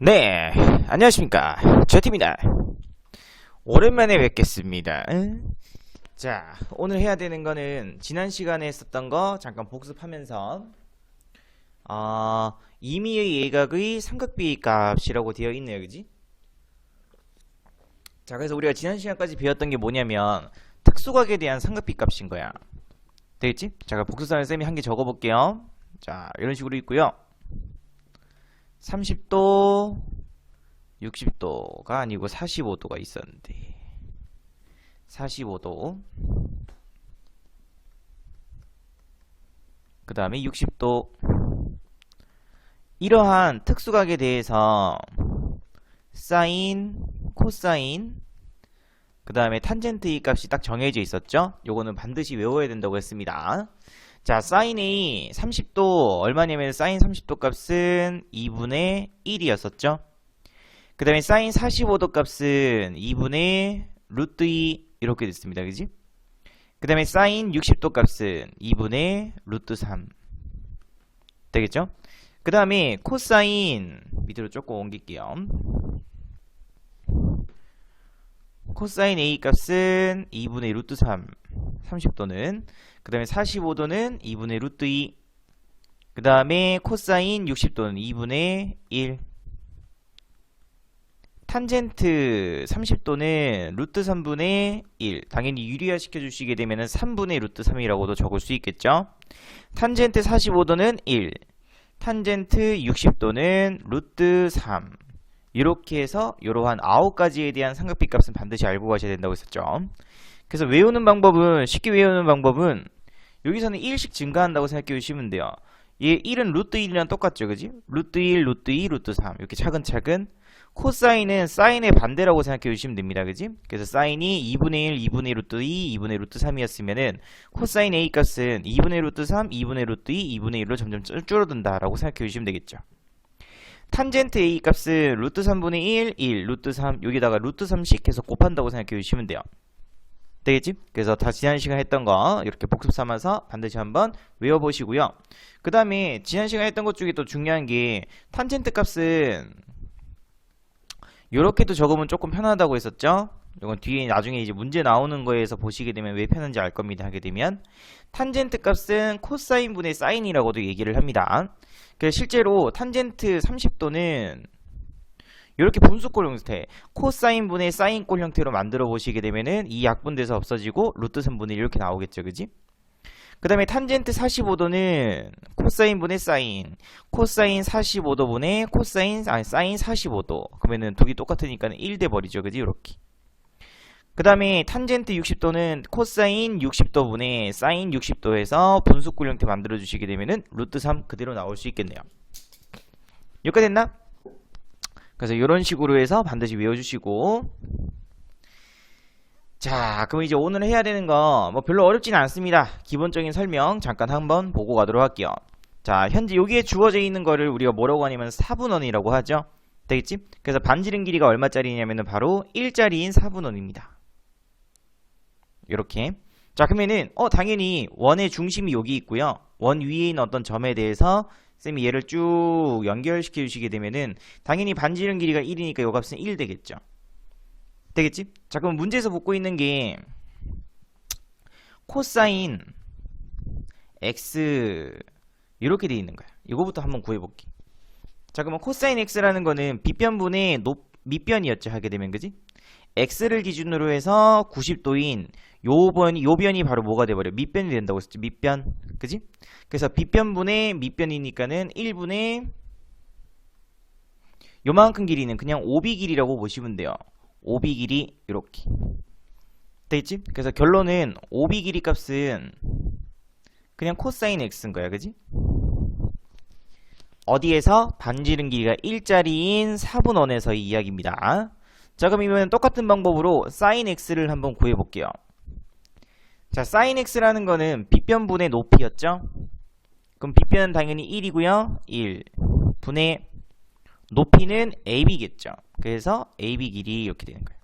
네, 안녕하십니까. 제트입니다. 오랜만에 뵙겠습니다. 자, 오늘 해야 되는 거는 지난 시간에 했었던 거 잠깐 복습하면서 임의의 예각의 삼각비 값이라고 되어 있네요. 그지? 자, 그래서 우리가 지난 시간까지 배웠던 게 뭐냐면 특수각에 대한 삼각비 값인 거야. 되겠지? 자, 그럼 복습사는 쌤이 한 개 적어볼게요. 자, 이런 식으로 있고요. 30도, 60도가 아니고 45도가 있었는데 45도 그 다음에 60도. 이러한 특수각에 대해서 사인, 코사인, 그 다음에 탄젠트 이 값이 딱 정해져 있었죠. 요거는 반드시 외워야 된다고 했습니다. 자, 사인 A 30도 얼마냐면 사인 30도 값은 2분의 1이었었죠. 그 다음에 사인 45도 값은 2분의 루트 2 이렇게 됐습니다. 그지? 그 다음에 사인 60도 값은 2분의 루트 3 되겠죠? 그 다음에 코사인 밑으로 조금 옮길게요. 코사인 A 값은 2분의 루트 3 30도는 그 다음에 45도는 2분의 루트 2 그 다음에 코사인 60도는 2분의 1 탄젠트 30도는 루트 3분의 1 당연히 유리화 시켜주시게 되면 3분의 루트 3이라고도 적을 수 있겠죠. 탄젠트 45도는 1 탄젠트 60도는 루트 3 이렇게 해서 이러한 9가지에 대한 삼각비 값은 반드시 알고 가셔야 된다고 했었죠. 그래서 외우는 방법은 쉽게 외우는 방법은 여기서는 1씩 증가한다고 생각해 주시면 돼요. 얘 1은 루트 1이랑 똑같죠. 그지? 루트 1, 루트 2, 루트 3 이렇게 차근차근. 코사인은 사인의 반대라고 생각해 주시면 됩니다. 그지? 그래서 사인이 2분의 1, 2분의 루트 2, 2분의 루트 3이었으면은 코사인 A 값은 2분의 루트 3, 2분의 루트 2, 2분의 1로 점점 줄어든다라고 생각해 주시면 되겠죠. 탄젠트 A 값은 루트 3분의 1, 1, 루트 3 여기다가 루트 3씩 해서 곱한다고 생각해 주시면 돼요. 되겠지? 그래서 다 지난 시간 했던 거 이렇게 복습 삼아서 반드시 한번 외워보시고요. 그 다음에 지난 시간 했던 것 중에 또 중요한 게 탄젠트 값은 이렇게도 적으면 조금 편하다고 했었죠. 이건 뒤에 나중에 이제 문제 나오는 거에서 보시게 되면 왜 편한지 알 겁니다. 하게 되면 탄젠트 값은 코사인 분의 사인이라고도 얘기를 합니다. 그래서 실제로 탄젠트 30도는 이렇게 분수꼴 형태 코사인 분의 사인꼴 형태로 만들어 보시게 되면은 이 약분돼서 없어지고 루트 3분의 1 이렇게 나오겠죠. 그지? 그 다음에 탄젠트 45도는 코사인 분의 사인 코사인 45도분의 코사인 사인 45도 그러면은 두개 똑같으니까 1 돼버리죠. 그지? 이렇게. 그 다음에 탄젠트 60도는 코사인 60도분의 사인 60도에서 분수꼴 형태 만들어 주시게 되면은 루트 3 그대로 나올 수 있겠네요. 여기까지 됐나? 그래서 이런 식으로 해서 반드시 외워주시고. 자, 그럼 이제 오늘 해야 되는 거 뭐 별로 어렵지는 않습니다. 기본적인 설명 잠깐 한번 보고 가도록 할게요. 자, 현재 여기에 주어져 있는 거를 우리가 뭐라고 하냐면 4분원이라고 하죠. 되겠지? 그래서 반지름 길이가 얼마짜리냐면은 바로 1짜리인 4분원입니다. 이렇게. 자, 그러면은 당연히 원의 중심이 여기 있고요. 원 위에 있는 어떤 점에 대해서 쌤이 얘를 쭉 연결시켜 주시게 되면은 당연히 반지름 길이가 1이니까 요 값은 1 되겠죠. 되겠지? 자, 그럼 문제에서 묻고 있는 게 코사인 x 이렇게 돼 있는 거야. 이거부터 한번 구해 볼게. 자, 그러면 코사인 x라는 거는 빗변분의 밑변이었죠. 하게 되면 그지? x를 기준으로 해서 90도인 요 변이 바로 뭐가 돼버려? 밑변이 된다고 했었지. 밑변. 그지? 그래서 빗변분의 밑변이니까는 1분의 요만큼 길이는 그냥 오비 길이라고 보시면 돼요. 오비 길이 이렇게 되겠지? 그래서 결론은 오비 길이 값은 그냥 코사인 x인 거야. 그지? 어디에서? 반지름 길이가 1짜리인 4분원에서의 이야기입니다. 자, 그럼 이번엔 똑같은 방법으로 사인 x를 한번 구해볼게요. 자, 사인 x라는 거는 빗변분의 높이였죠? 그럼 빗변은 당연히 1이고요. 1 분의 높이는 ab겠죠. 그래서 ab 길이 이렇게 되는 거예요.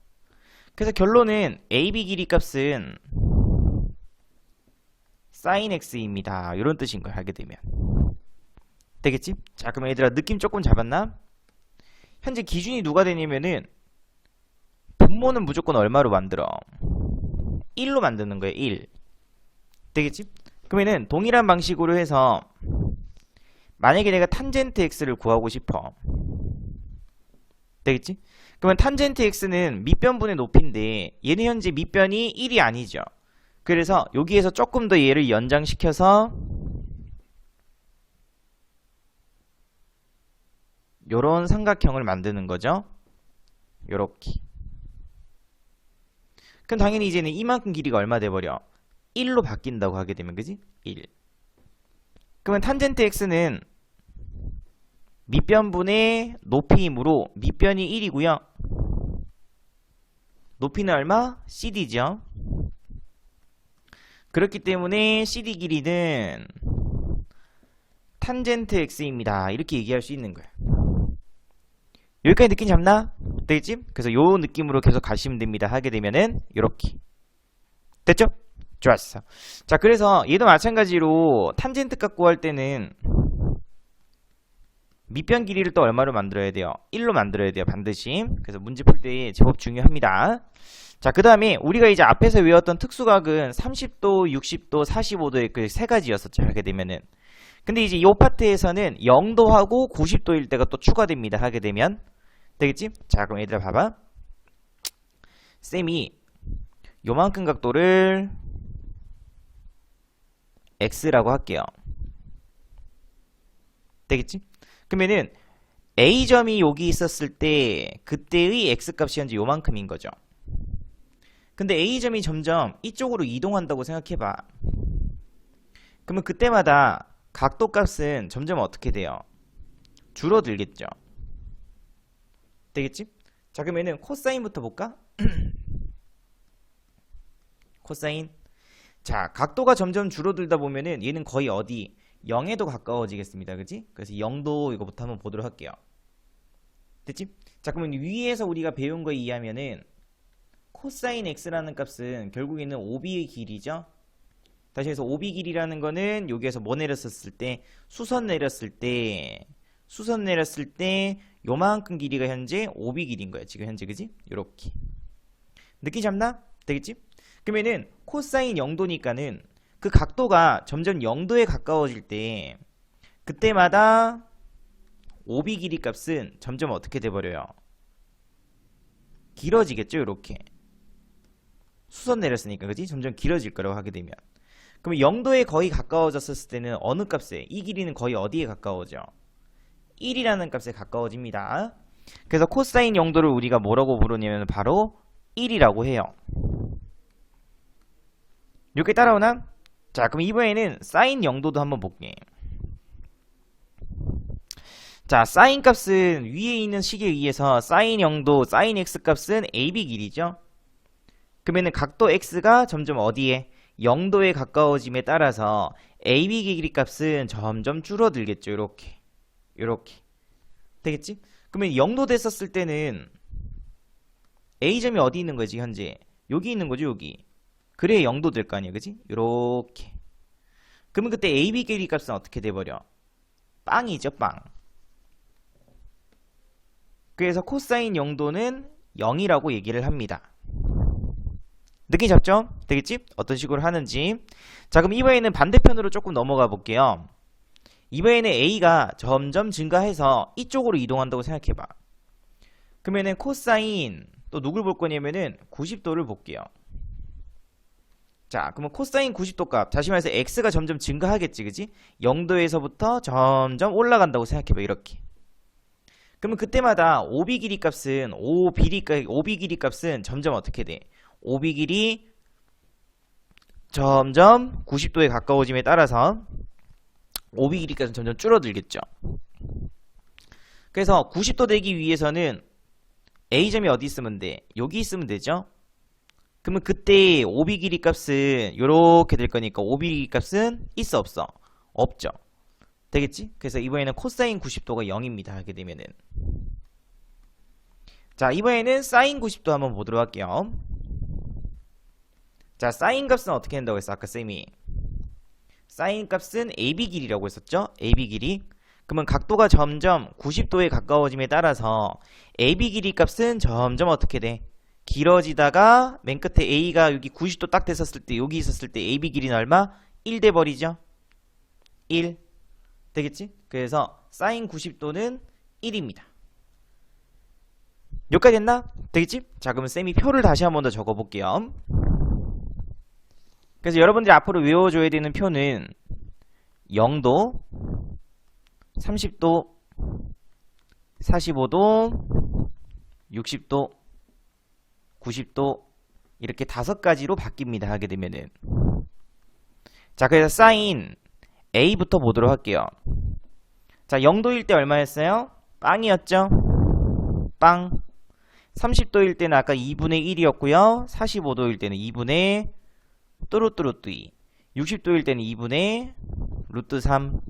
그래서 결론은 ab 길이 값은 사인 x입니다. 이런 뜻인 거예요. 하게 되면. 되겠지? 자, 그럼 얘들아 느낌 조금 잡았나? 현재 기준이 누가 되냐면은 분모는 무조건 얼마로 만들어? 1로 만드는 거예요. 1. 되겠지? 그러면은 동일한 방식으로 해서 만약에 내가 탄젠트 x를 구하고 싶어. 되겠지? 그러면 탄젠트 x는 밑변분의 높이인데 얘는 현재 밑변이 1이 아니죠. 그래서 여기에서 조금 더 얘를 연장시켜서 요런 삼각형을 만드는 거죠. 요렇게. 그럼 당연히 이제는 이만큼 길이가 얼마 돼버려? 1로 바뀐다고 하게 되면 그지? 1. 그러면 탄젠트 x는 밑변분의 높이이므로 밑변이 1이고요. 높이는 얼마? CD죠. 그렇기 때문에 CD 길이는 탄젠트 x입니다. 이렇게 얘기할 수 있는 거예요. 여기까지 느낌 잡나? 되겠지? 그래서 요 느낌으로 계속 가시면 됩니다. 하게 되면은 요렇게. 됐죠? 좋았어. 자, 그래서 얘도 마찬가지로 탄젠트 값 구할 때는 밑변 길이를 또 얼마로 만들어야 돼요? 1로 만들어야 돼요. 반드시. 그래서 문제 풀 때 제법 중요합니다. 자, 그 다음에 우리가 이제 앞에서 외웠던 특수각은 30도, 60도, 45도의 그 세 가지였었죠. 하게 되면은. 근데 이제 이 파트에서는 0도하고 90도일 때가 또 추가됩니다. 하게 되면. 되겠지? 자, 그럼 얘들아 봐봐. 쌤이 요만큼 각도를 x라고 할게요. 되겠지? 그러면은 A점이 여기 있었을 때 그때의 x값이 현재 요만큼인 거죠. 근데 A점이 점점 이쪽으로 이동한다고 생각해봐. 그러면 그때마다 각도 값은 점점 어떻게 돼요? 줄어들겠죠. 되겠지? 자, 그러면은 코사인부터 볼까? 코사인. 자, 각도가 점점 줄어들다 보면은 얘는 거의 어디? 0에도 가까워지겠습니다. 그치? 그래서 0도 이거부터 한번 보도록 할게요. 됐지? 자, 그러면 위에서 우리가 배운 거에 의하면은 코사인 x라는 값은 결국에는 OB의 길이죠. 다시 해서 OB 길이라는 거는 여기에서 뭐 내렸었을 때 수선 내렸을 때 요만큼 길이가 현재 OB 길이인 거야. 지금 현재 그지? 요렇게. 느낌 잡나? 되겠지? 그러면은 코사인 0도니까는 그 각도가 점점 0도에 가까워질 때 그때마다 OB 길이 값은 점점 어떻게 돼버려요? 길어지겠죠? 요렇게. 수선 내렸으니까 그지? 점점 길어질 거라고 하게 되면. 그럼 0도에 거의 가까워졌을 때는 어느 값에? 이 길이는 거의 어디에 가까워져? 1이라는 값에 가까워집니다. 그래서 코사인 0도를 우리가 뭐라고 부르냐면 바로 1이라고 해요. 이렇게 따라오나? 자, 그럼 이번에는 사인 0도도 한번 볼게. 자, 사인 값은 위에 있는 식에 의해서 사인 0도, 사인 x 값은 AB 길이죠. 그러면은 각도 x가 점점 어디에? 0도에 가까워짐에 따라서 AB 길이 값은 점점 줄어들겠죠. 요렇게. 요렇게. 되겠지? 그러면 0도 됐었을 때는 A점이 어디 있는 거지, 현재? 여기 있는 거죠, 여기. 그래야 0도 될 거 아니야, 그지? 요렇게. 그러면 그때 AB 길이 값은 어떻게 돼버려? 빵이죠, 빵. 그래서 코사인 0도는 0이라고 얘기를 합니다. 느낌 잡죠? 되겠지? 어떤 식으로 하는지. 자, 그럼 이번에는 반대편으로 조금 넘어가 볼게요. 이번에는 A가 점점 증가해서 이쪽으로 이동한다고 생각해봐. 그러면은 코사인 또 누굴 볼 거냐면은 90도를 볼게요. 자, 그러면 코사인 90도 값, 다시 말해서 x가 점점 증가하겠지, 그지? 0도에서부터 점점 올라간다고 생각해봐. 이렇게. 그러면 그때마다 OB 길이 값은 OB 길이 값은 점점 어떻게 돼? OB 길이 점점 90도에 가까워짐에 따라서 OB 길이 값은 점점 줄어들겠죠. 그래서 90도 되기 위해서는 A점이 어디 있으면 돼? 여기 있으면 되죠. 그러면 그때 OB 길이 값은 이렇게 될 거니까 OB 길이 값은 있어 없어? 없죠. 되겠지? 그래서 이번에는 코사인 90도가 0입니다. 하게 되면은. 자, 이번에는 사인 90도 한번 보도록 할게요. 자, 사인 값은 어떻게 한다고 했어? 아까 쌤이 사인 값은 AB 길이라고 했었죠? AB 길이. 그러면 각도가 점점 90도에 가까워짐에 따라서 AB 길이 값은 점점 어떻게 돼? 길어지다가 맨 끝에 A가 여기 90도 딱 됐었을 때, 여기 있었을 때 AB 길이는 얼마? 1 돼버리죠? 1 되겠지? 그래서 사인 90도는 1입니다. 여기까지 됐나? 되겠지? 자, 그러면 쌤이 표를 다시 한 번 더 적어볼게요. 그래서 여러분들이 앞으로 외워줘야 되는 표는 0도, 30도, 45도, 60도, 90도 이렇게 5가지로 바뀝니다. 하게 되면은. 자, 그래서 사인 A부터 보도록 할게요. 자, 0도일 때 얼마였어요? 빵이었죠? 빵. 30도일 때는 아까 2분의 1이었고요. 45도일 때는 2분의 뚜루뚜루뚜이. 60도일 때는 2분의 루트 3.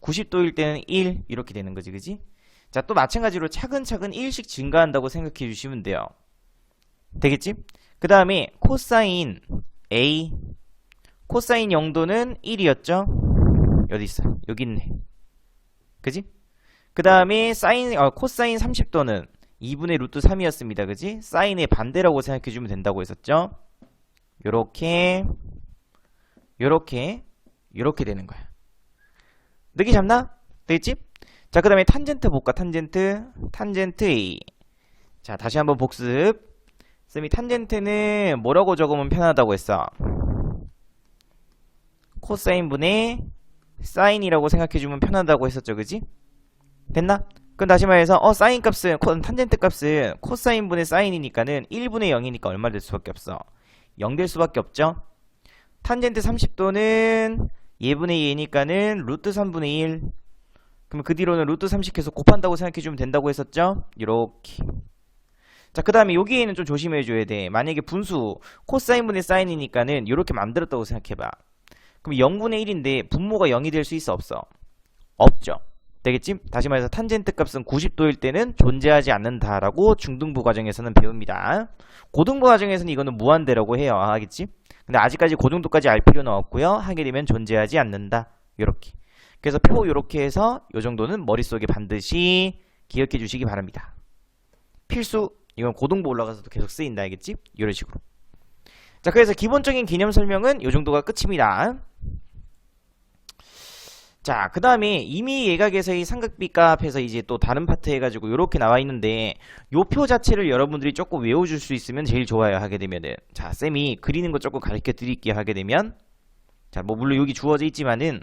90도일 때는 1 이렇게 되는 거지, 그지? 자, 또 마찬가지로 차근차근 1씩 증가한다고 생각해 주시면 돼요. 되겠지? 그 다음에 코사인 A. 코사인 0도는 1이었죠? 어디 있어? 여기 있네. 그지? 그 다음에 코사인 30도는 2분의 루트 3이었습니다. 그지? 사인의 반대라고 생각해 주면 된다고 했었죠? 요렇게 되는 거야. 느낌 잡나? 되겠지? 자, 그 다음에 탄젠트 볼까? 탄젠트 A. 자, 다시 한번 복습. 쌤이 탄젠트는 뭐라고 적으면 편하다고 했어? 코사인 분의 사인이라고 생각해주면 편하다고 했었죠, 그지? 됐나? 그럼 다시 말해서 사인 값은 탄젠트 값은 코사인 분의 사인이니까는 1분의 0이니까 얼마 될 수밖에 없어? 0 될 수밖에 없죠? 탄젠트 30도는 예분의 2니까는 루트 3분의 1. 그럼 그 뒤로는 루트 30 해서 곱한다고 생각해주면 된다고 했었죠? 이렇게. 자, 그 다음에 여기에는 좀 조심해줘야 돼. 만약에 분수 코사인분의 사인이니까는 이렇게 만들었다고 생각해봐. 그럼 0분의 1인데 분모가 0이 될 수 있어? 없어? 없죠. 되겠지? 다시 말해서 탄젠트 값은 90도일 때는 존재하지 않는다라고 중등부 과정에서는 배웁니다. 고등부 과정에서는 이거는 무한대라고 해요. 알겠지? 근데 아직까지 고정도까지 알 필요는 없고요. 하게 되면 존재하지 않는다. 요렇게. 그래서 표 요렇게 해서 요 정도는 머릿속에 반드시 기억해 주시기 바랍니다. 필수. 이건 고등부 올라가서도 계속 쓰인다. 알겠지? 이런 식으로. 자, 그래서 기본적인 개념 설명은 요 정도가 끝입니다. 자, 그 다음에 이미 예각에서의 삼각비값에서 이제 또 다른 파트 해가지고 요렇게 나와 있는데 요 표 자체를 여러분들이 조금 외워줄 수 있으면 제일 좋아요. 하게 되면은. 자, 쌤이 그리는 거 조금 가르쳐 드릴게요. 하게 되면. 자, 뭐 물론 여기 주어져 있지만은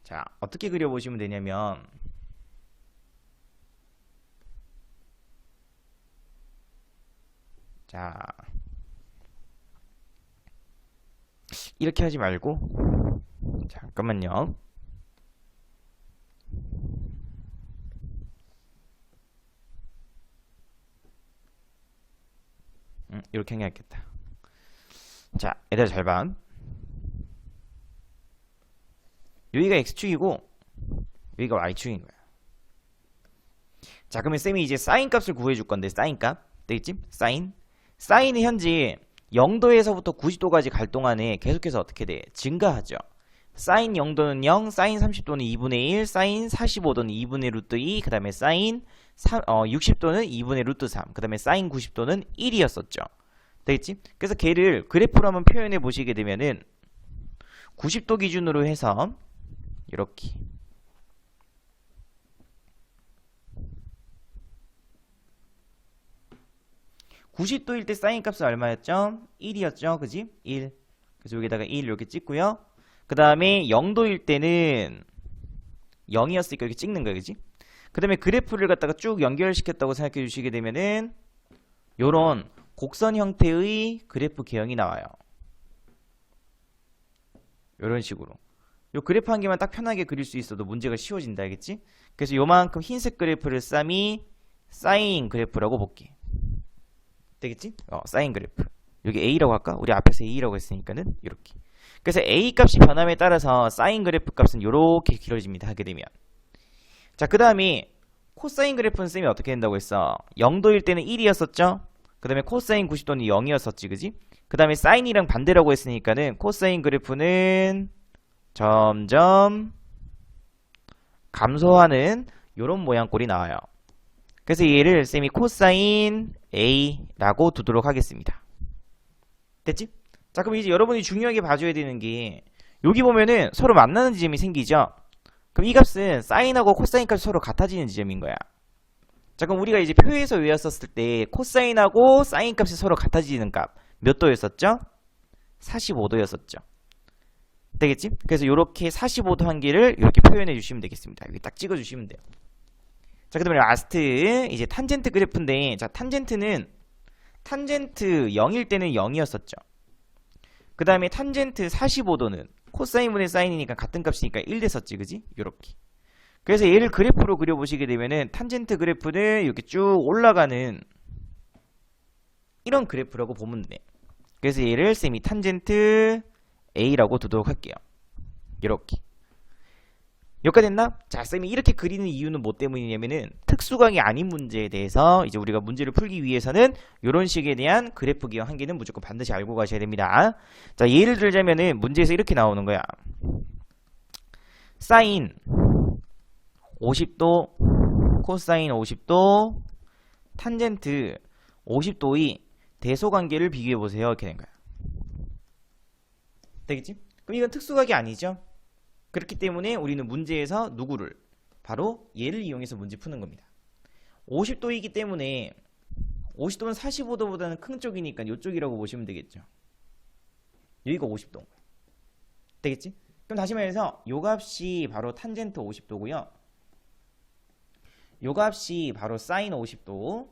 자, 어떻게 그려보시면 되냐면 자, 이렇게 하지 말고 잠깐만요. 이렇게 해야겠다. 자, 얘들아 잘 봐. 여기가 x축이고 여기가 y축인 거야. 자, 그러면 쌤이 이제 사인 값을 구해줄 건데 사인 값 되겠지? 사인은 현재 0도에서부터 90도까지 갈 동안에 계속해서 어떻게 돼? 증가하죠. 사인 0도는 0, 사인 30도는 2분의 1, 사인 45도는 2분의 루트 2, 그 다음에 사인 60도는 2분의 루트 3, 그 다음에 사인 90도는 1이었었죠. 되겠지? 그래서 걔를 그래프로 한번 표현해 보시게 되면은 90도 기준으로 해서 이렇게 90도일 때 사인 값은 얼마였죠? 1이었죠? 그지? 1. 그래서 여기다가 1 이렇게 찍고요. 그 다음에 0도일 때는 0이었으니까 이렇게 찍는 거예요. 그지? 그 다음에 그래프를 갖다가 쭉 연결시켰다고 생각해 주시게 되면은 요런 곡선 형태의 그래프 개형이 나와요. 요런 식으로. 요 그래프 한 개만 딱 편하게 그릴 수 있어도 문제가 쉬워진다. 알겠지? 그래서 요만큼 흰색 그래프를 쌈이 사인 그래프라고 볼게. 되겠지? 사인 그래프. 여기 A라고 할까? 우리 앞에서 A라고 했으니까는 이렇게. 그래서 A 값이 변함에 따라서 사인 그래프 값은 이렇게 길어집니다. 하게 되면. 자, 그 다음에 코사인 그래프는 쌤이 어떻게 된다고 했어? 0도일 때는 1이었었죠? 그 다음에 코사인 90도는 0이었었지. 그지? 그 다음에 사인이랑 반대라고 했으니까는 코사인 그래프는 점점 감소하는 요런 모양꼴이 나와요. 그래서 얘를 쌤이 코사인 A라고 두도록 하겠습니다. 됐지? 자, 그럼 이제 여러분이 중요하게 봐줘야 되는 게 여기 보면은 서로 만나는 지점이 생기죠? 그럼 이 값은 사인하고 코사인 값이 서로 같아지는 지점인 거야. 자, 그럼 우리가 이제 표에서 외웠었을 때 코사인하고 사인 값이 서로 같아지는 값 몇 도였었죠? 45도였었죠. 되겠지? 그래서 이렇게 45도 한 개를 이렇게 표현해 주시면 되겠습니다. 여기 딱 찍어 주시면 돼요. 자, 그 다음에 라스트 이제 탄젠트 그래프인데, 자, 탄젠트는 탄젠트 0일 때는 0이었었죠. 그 다음에 탄젠트 45도는 코사인분의 사인이니까 같은 값이니까 1 됐었지, 그지? 요렇게. 그래서 얘를 그래프로 그려보시게 되면은 탄젠트 그래프는 이렇게 쭉 올라가는 이런 그래프라고 보면 돼. 그래서 얘를 쌤이 탄젠트 A라고 두도록 할게요. 이렇게. 여기까지 됐나? 자, 쌤이 이렇게 그리는 이유는 뭐 때문이냐면은 특수강이 아닌 문제에 대해서 이제 우리가 문제를 풀기 위해서는 이런 식에 대한 그래프 기억 한 개는 무조건 반드시 알고 가셔야 됩니다. 자, 예를 들자면은 문제에서 이렇게 나오는 거야. 사인 50도, 코사인 50도, 탄젠트 50도의 대소관계를 비교해 보세요. 이렇게 된 거야. 되겠지? 그럼 이건 특수각이 아니죠? 그렇기 때문에 우리는 문제에서 누구를? 바로 얘를 이용해서 문제 푸는 겁니다. 50도이기 때문에 50도는 45도보다는 큰 쪽이니까 이쪽이라고 보시면 되겠죠. 여기가 50도인 거야. 되겠지? 그럼 다시 말해서 요 값이 바로 탄젠트 50도고요. 요 값이 바로 사인 50도.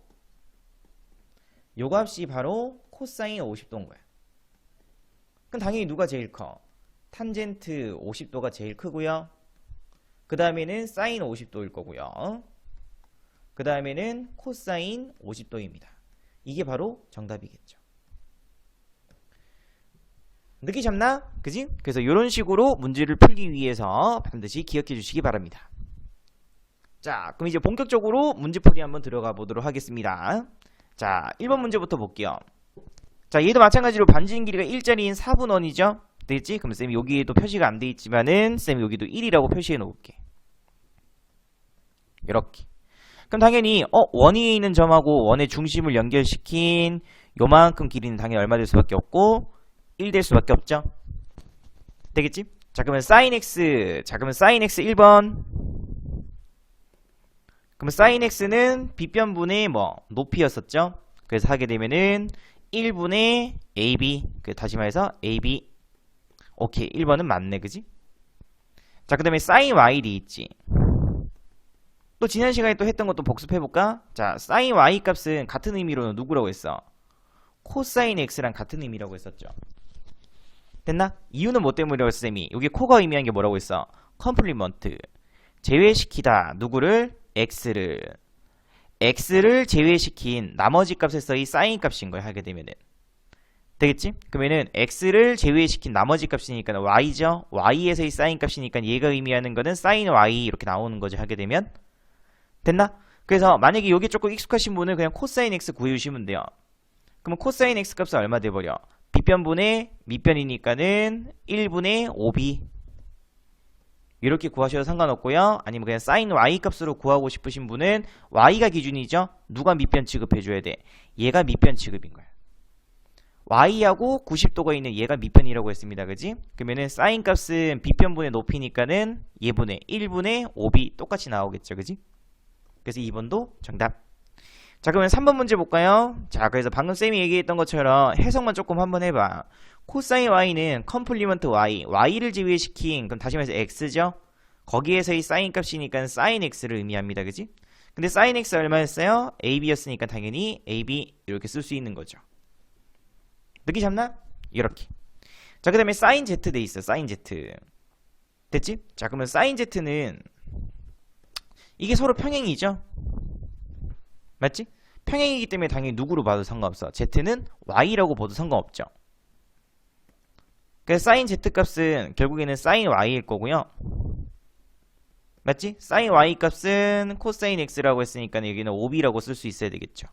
요 값이 바로 코사인 50도인 거야. 그럼 당연히 누가 제일 커? 탄젠트 50도가 제일 크고요. 그 다음에는 사인 50도일 거고요. 그 다음에는 코사인 50도입니다. 이게 바로 정답이겠죠. 느끼셨나? 그지? 그래서 이런 식으로 문제를 풀기 위해서 반드시 기억해 주시기 바랍니다. 자, 그럼 이제 본격적으로 문제풀이 한번 들어가 보도록 하겠습니다. 자, 1번 문제부터 볼게요. 자, 얘도 마찬가지로 반지름 길이가 1짜리인 4분원이죠? 되겠지? 그럼 쌤이 여기에도 표시가 안 돼 있지만은 쌤이 여기도 1이라고 표시해 놓을게. 이렇게. 그럼 당연히 원 위에 있는 점하고 원의 중심을 연결시킨 요만큼 길이는 당연히 얼마 될 수밖에 없고 1 될 수밖에 없죠? 되겠지? 자, 그러면 sin x. 자, 그러면 sin x 1번. 그러면 sin x는 빗변분의 높이였었죠? 그래서 하게 되면은 1분의 ab. 다시 말해서 ab. 오케이, 1번은 맞네, 그지? 자, 그 다음에 sin y도 있지. 또 지난 시간에 또 했던 것도 복습해볼까? 자, sin y 값은 같은 의미로는 누구라고 했어? 코사인 x랑 같은 의미라고 했었죠. 됐나? 이유는 뭐 때문이라고 했어, 쌤이? 여기 코가 의미한 게 뭐라고 했어? 컴플리먼트. 제외시키다. 누구를? x를 제외시킨 나머지 값에서의 사인 값인 거야, 하게 되면은. 되겠지? 그러면은 x를 제외시킨 나머지 값이니까 y죠? y에서의 사인 값이니까 얘가 의미하는 거는 사인 y 이렇게 나오는 거죠, 하게 되면. 됐나? 그래서 만약에 여기 조금 익숙하신 분은 그냥 코사인 x 구해주시면 돼요. 그러면 코사인 x 값은 얼마 돼버려? 빗변분의 밑변이니까는 1분의 5b. 이렇게 구하셔도 상관없고요. 아니면 그냥 사인 y 값으로 구하고 싶으신 분은 y가 기준이죠. 누가 밑변 취급해줘야 돼? 얘가 밑변 취급인 거야. y하고 90도가 있는 얘가 밑변이라고 했습니다. 그지? 그러면은 사인 값은 빗변분의 높이니까는 얘분의 1분의 5b 똑같이 나오겠죠. 그지? 그래서 2번도 정답. 자, 그러면 3번 문제 볼까요? 자, 그래서 방금 쌤이 얘기했던 것처럼 해석만 조금 한번 해봐. 코사인 y는 컴플리먼트 y를 제외시킨, 그럼 다시 말해서 x죠? 거기에서의 사인 값이니까 사인 x를 의미합니다. 그지? 근데 사인 x 얼마였어요? ab였으니까 당연히 ab 이렇게 쓸 수 있는 거죠. 느끼셨나? 이렇게. 자, 그 다음에 사인 z 돼 있어. 사인 z. 됐지? 자, 그러면 사인 z는 이게 서로 평행이죠? 맞지? 평행이기 때문에 당연히 누구로 봐도 상관없어. z는 y라고 봐도 상관없죠. 그래서 사인 z 값은 결국에는 사인 y일 거고요. 맞지? 사인 y 값은 코사인 x라고 했으니까 여기는 5b라고 쓸 수 있어야 되겠죠.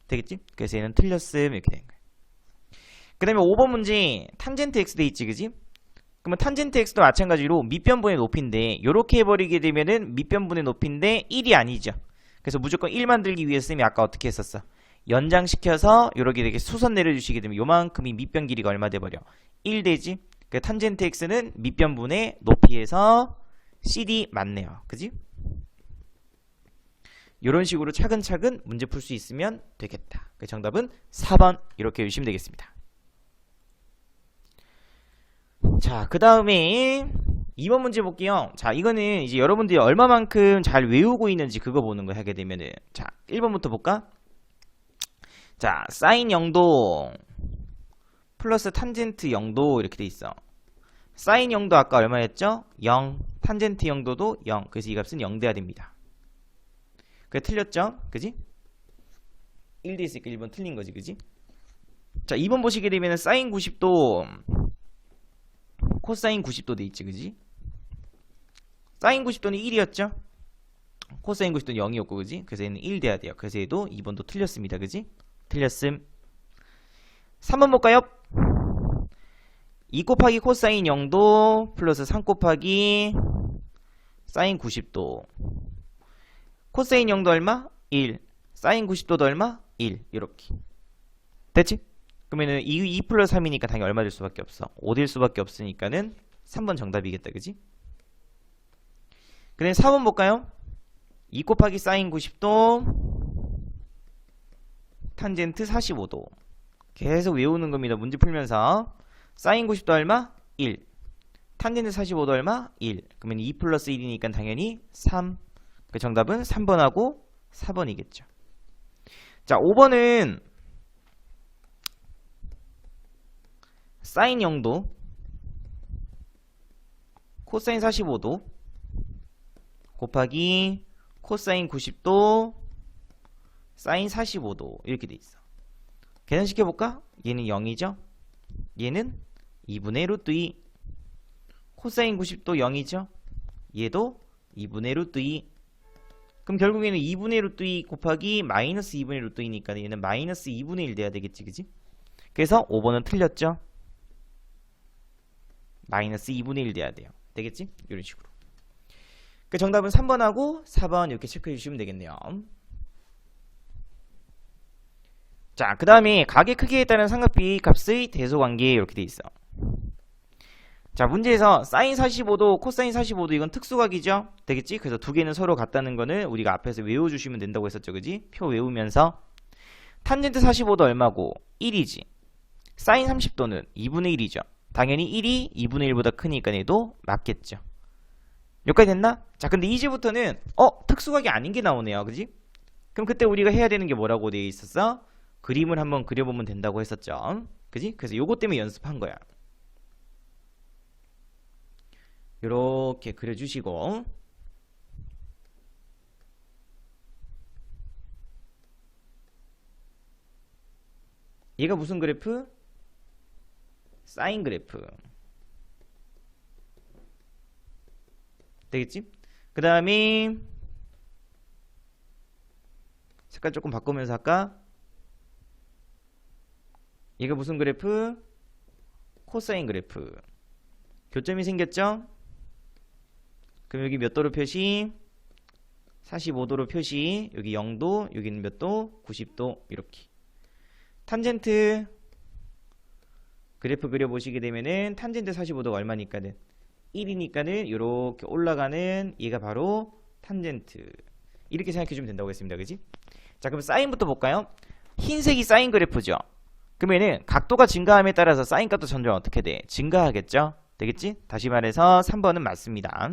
되겠지? 그래서 얘는 틀렸음 이렇게 된 거예요. 그 다음에 5번 문제 탄젠트 x 돼 있지, 그지? 그럼 그러면 탄젠트 x도 마찬가지로 밑변분의 높이인데 요렇게 해버리게 되면은 밑변분의 높이인데 1이 아니죠. 그래서 무조건 1 만들기 위해서 쌤이 아까 어떻게 했었어? 연장시켜서 요렇게 이렇게 수선 내려주시게 되면 요만큼이 밑변 길이가 얼마 돼버려? 1 되지? 그 탄젠트 x는 밑변분의 높이에서 CD 맞네요. 그지? 요런 식으로 차근차근 문제 풀 수 있으면 되겠다. 그 정답은 4번 이렇게 해주시면 되겠습니다. 자, 그 다음에 2번 문제 볼게요. 자, 이거는 이제 여러분들이 얼마만큼 잘 외우고 있는지 그거 보는 거 하게 되면은, 자, 1번부터 볼까? 자, 사인 0도 플러스 탄젠트 0도 이렇게 돼 있어. 사인 0도 아까 얼마였죠? 0. 탄젠트 0도도 0. 그래서 이 값은 0 돼야 됩니다. 그게 틀렸죠? 그지? 1 돼 있으니까 1번 틀린 거지, 그지? 자, 2번 보시게 되면은 사인 90도 코사인 90도 돼 있지, 그지? 사인 90도는 1이었죠? 코사인 90도는 0이었고, 그지? 그래서 얘는 1 돼야 돼요. 그래서 얘도 2번도 틀렸습니다, 그지? 틀렸음. 3번 볼까요? 2 곱하기 코사인 0도 플러스 3 곱하기 사인 90도. 코사인 0도 얼마? 1. 사인 90도도 얼마? 1. 이렇게. 됐지? 그러면은 2 플러스 3이니까 당연히 얼마 될 수밖에 없어? 5 될 수밖에 없으니까는 3번 정답이겠다. 그지? 그 다음에 4번 볼까요? 2 곱하기 사인 90도 탄젠트 45도. 계속 외우는 겁니다. 문제 풀면서. 사인 90도 얼마? 1. 탄젠트 45도 얼마? 1. 그러면 2 플러스 1이니까 당연히 3. 그 정답은 3번하고 4번이겠죠. 자, 5번은 사인 0도 코사인 45도 곱하기 코사인 90도 사인 45도 이렇게 돼 있어. 계산시켜볼까? 얘는 0이죠? 얘는 2분의 루트 2. 코사인 90도 0이죠? 얘도 2분의 루트 2. 그럼 결국에는 2분의 루트 2 곱하기 마이너스 2분의 루트 2니까 얘는 마이너스 2분의 1 돼야 되겠지, 그지? 그래서 5번은 틀렸죠? 마이너스 2분의 1 돼야 돼요. 되겠지? 이런 식으로. 그 정답은 3번하고 4번 이렇게 체크해 주시면 되겠네요. 자, 그 다음에 가계 크기에 따른 삼각비 값의 대소관계 이렇게 돼 있어. 자, 문제에서 사인 45도, 코사인 45도 이건 특수각이죠? 되겠지? 그래서 두 개는 서로 같다는 거는 우리가 앞에서 외워주시면 된다고 했었죠, 그지? 표 외우면서 탄젠트 45도 얼마고? 1이지. 사인 30도는 2분의 1이죠. 당연히 1이 2분의 1보다 크니까 얘도 맞겠죠. 여기까지 됐나? 자, 근데 이제부터는 특수각이 아닌 게 나오네요, 그지? 그럼 그때 우리가 해야 되는 게 뭐라고 되어 있었어? 그림을 한번 그려보면 된다고 했었죠, 그지? 그래서 요것 때문에 연습한 거야. 요렇게 그려주시고 얘가 무슨 그래프? 사인 그래프 되겠지? 그 다음에 색깔 조금 바꾸면서 할까? 얘가 무슨 그래프? 코사인 그래프. 교점이 생겼죠? 그럼 여기 몇 도로 표시? 45도로 표시. 여기 0도, 여기는 몇 도? 90도. 이렇게. 탄젠트 그래프 그려보시게 되면은 탄젠트 45도가 얼마니까는 1이니까는 이렇게 올라가는 얘가 바로 탄젠트. 이렇게 생각해주면 된다고 했습니다. 그지? 자, 그럼 사인부터 볼까요? 흰색이 사인 그래프죠. 그러면은 각도가 증가함에 따라서 사인 값도 점점 어떻게 돼? 증가하겠죠? 되겠지? 다시 말해서 3번은 맞습니다.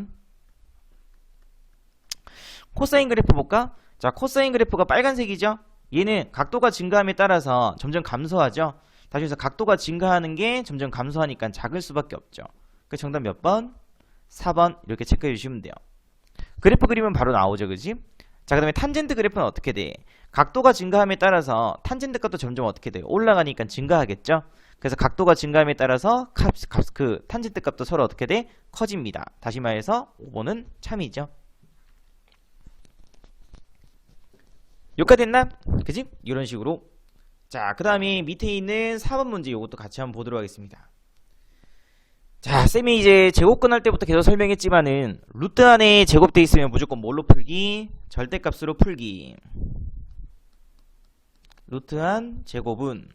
코사인 그래프 볼까? 자, 코사인 그래프가 빨간색이죠? 얘는 각도가 증가함에 따라서 점점 감소하죠? 다시 해서 각도가 증가하는 게 점점 감소하니까 작을 수밖에 없죠. 그 정답 몇 번? 4번 이렇게 체크해 주시면 돼요. 그래프 그리면 바로 나오죠, 그지? 자, 그 다음에 탄젠트 그래프는 어떻게 돼? 각도가 증가함에 따라서 탄젠트 값도 점점 어떻게 돼요? 올라가니까 증가하겠죠? 그래서 각도가 증가함에 따라서 그 탄젠트 값도 서로 어떻게 돼? 커집니다. 다시 말해서 5번은 참이죠. 여기까지 됐나? 그지? 이런 식으로. 자, 그 다음에 밑에 있는 4번 문제 이것도 같이 한번 보도록 하겠습니다. 자, 쌤이 이제 제곱 끝날 때부터 계속 설명했지만은 루트 안에 제곱돼 있으면 무조건 뭘로 풀기? 절대값으로 풀기. 루트 안 제곱은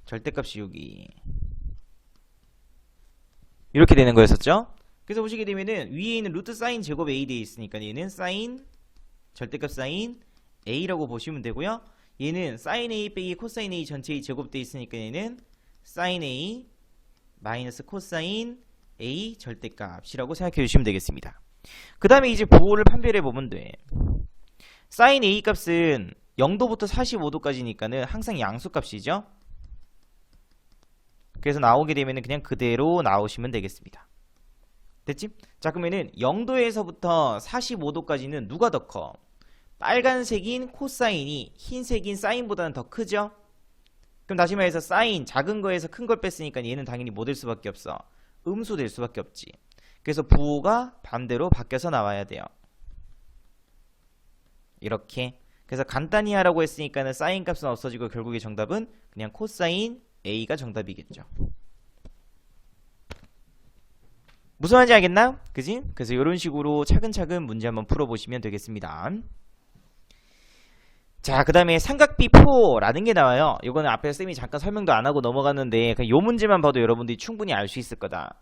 절대값 씌우기. 이렇게 되는 거였었죠? 그래서 보시게 되면은 위에 있는 루트 사인 제곱 A 되어 있으니까 얘는 사인 절대값 사인 A라고 보시면 되고요. 얘는 사인 A 빼기 코사인 A 전체의 제곱되어 있으니까 얘는 사인 A 마이너스 코사인 A 절대값이라고 생각해 주시면 되겠습니다. 그 다음에 이제 부호를 판별해 보면 돼. 사인 A 값은 0도부터 45도까지니까는 항상 양수값이죠. 그래서 나오게 되면 그냥 그대로 나오시면 되겠습니다. 됐지? 자, 그러면은 0도에서부터 45도까지는 누가 더 커? 빨간색인 코사인이 흰색인 사인보다는 더 크죠? 그럼 다시 말해서 사인 작은 거에서 큰 걸 뺐으니까 얘는 당연히 뭐 될 수밖에 없어? 음수 될 수밖에 없지. 그래서 부호가 반대로 바뀌어서 나와야 돼요. 이렇게. 그래서 간단히 하라고 했으니까는 사인 값은 없어지고 결국에 정답은 그냥 코사인 A가 정답이겠죠. 무슨 말인지 알겠나? 그지? 그래서 이런 식으로 차근차근 문제 한번 풀어보시면 되겠습니다. 자, 그 다음에 삼각비포라는 게 나와요. 이거는 앞에 쌤이 잠깐 설명도 안 하고 넘어갔는데 그냥 요 문제만 봐도 여러분들이 충분히 알 수 있을 거다.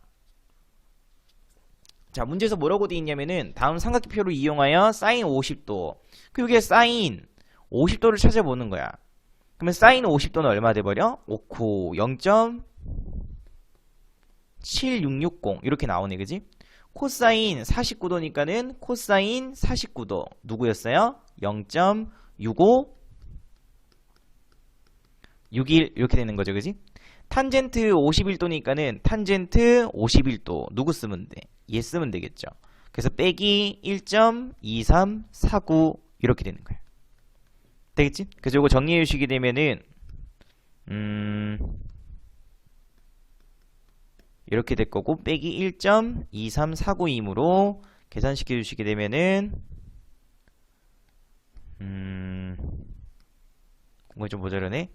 자, 문제에서 뭐라고 돼 있냐면은 다음 삼각기표를 이용하여 사인 50도. 그 여기에 사인 50도를 찾아보는 거야. 그러면 사인 50도는 얼마 돼버려? 5코 0.7660 이렇게 나오네, 그지? 코사인 49도니까는 코사인 49도 누구였어요? 0.65 61 이렇게 되는 거죠, 그지? 탄젠트 51도니까는 탄젠트 51도 누구 쓰면 돼? 얘 쓰면 되겠죠. 그래서 빼기 1.2349 이렇게 되는 거야. 되겠지? 그래서 이거 정리해 주시게 되면은 이렇게 될 거고 빼기 1.2349이므로 계산시켜 주시게 되면은 공간이 좀 모자라네.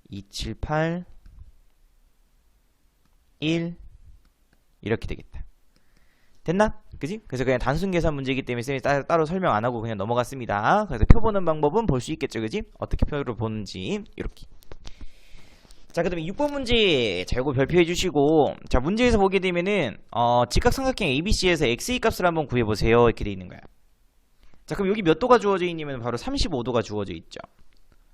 278 1 이렇게 되겠다. 됐나? 그지? 그래서 그냥 단순 계산 문제이기 때문에 쌤이 따로 설명 안 하고 그냥 넘어갔습니다. 그래서 표 보는 방법은 볼 수 있겠죠, 그지? 어떻게 표를 보는지 이렇게. 자, 그 다음에 6번 문제. 자, 요거 별표해 주시고, 자, 문제에서 보게 되면은 직각삼각형 ABC에서 XE 값을 한번 구해보세요 이렇게 돼 있는 거야. 자, 그럼 여기 몇 도가 주어져 있냐면 바로 35도가 주어져 있죠.